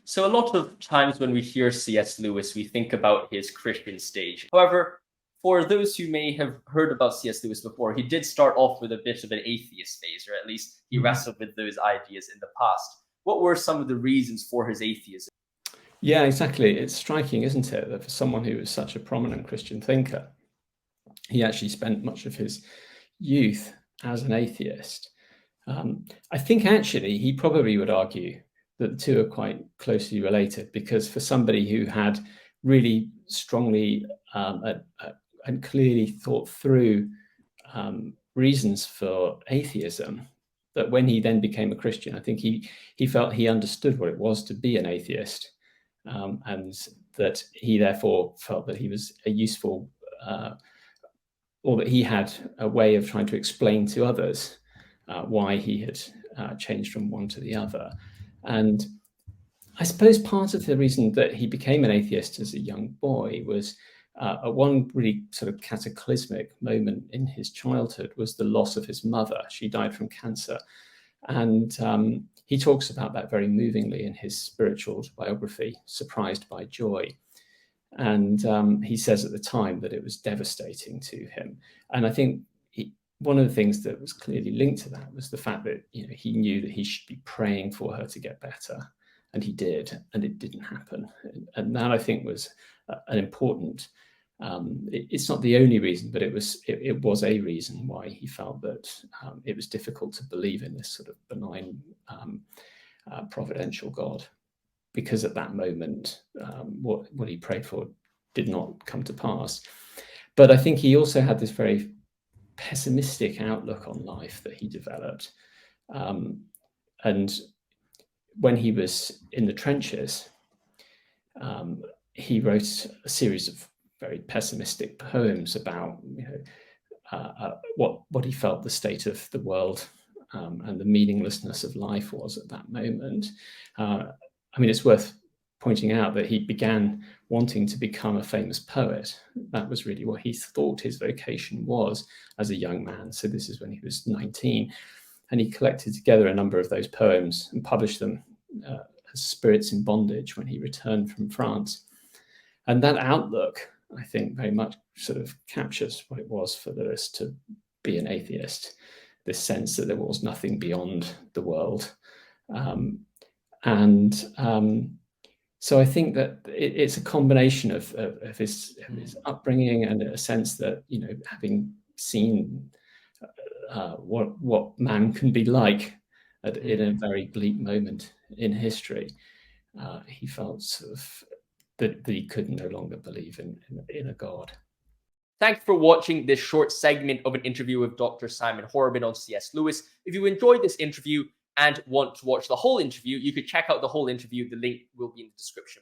So a lot of times when we hear C.S. Lewis, we think about his Christian stage. However, for those who may have heard about C.S. Lewis before, he did start off with a bit of an atheist phase, or at least he wrestled with those ideas in the past. What were some of the reasons for his atheism? Yeah, exactly. It's striking, isn't it, that for someone who was such a prominent Christian thinker, he actually spent much of his youth as an atheist. I think actually he probably would argue that the two are quite closely related, because for somebody who had really strongly and clearly thought through reasons for atheism, that when he then became a Christian, I think he felt he understood what it was to be an atheist, and that he therefore felt that he was a useful, or that he had a way of trying to explain to others why he had changed from one to the other. And I suppose part of the reason that he became an atheist as a young boy was at one really sort of cataclysmic moment in his childhood was the loss of his mother. She died from cancer. And he talks about that very movingly in his spiritual biography, Surprised by Joy. And he says at the time that it was devastating to him. And I think one of the things that was clearly linked to that was the fact that he knew that he should be praying for her to get better. And he did, and it didn't happen. And that, I think, was an important, it's not the only reason, but it was a reason why he felt that it was difficult to believe in this sort of benign, providential God, because at that moment, what he prayed for did not come to pass. But I think he also had this very pessimistic outlook on life that he developed. And when he was in the trenches, he wrote a series of very pessimistic poems about what he felt the state of the world and the meaninglessness of life was at that moment. I mean, it's worth pointing out that he began wanting to become a famous poet. That was really what he thought his vocation was as a young man. So this is when he was 19. And he collected together a number of those poems and published them as Spirits in Bondage when he returned from France. And that outlook, I think, very much sort of captures what it was for Lewis to be an atheist, this sense that there was nothing beyond the world. So I think that it's a combination of his upbringing and a sense that, having seen what man can be like in a very bleak moment in history, he felt sort of that he could no longer believe in a God. Thanks for watching this short segment of an interview with Dr. Simon Horobin on C.S. Lewis. If you enjoyed this interview and want to watch the whole interview, you could check out the whole interview. The link will be in the description below.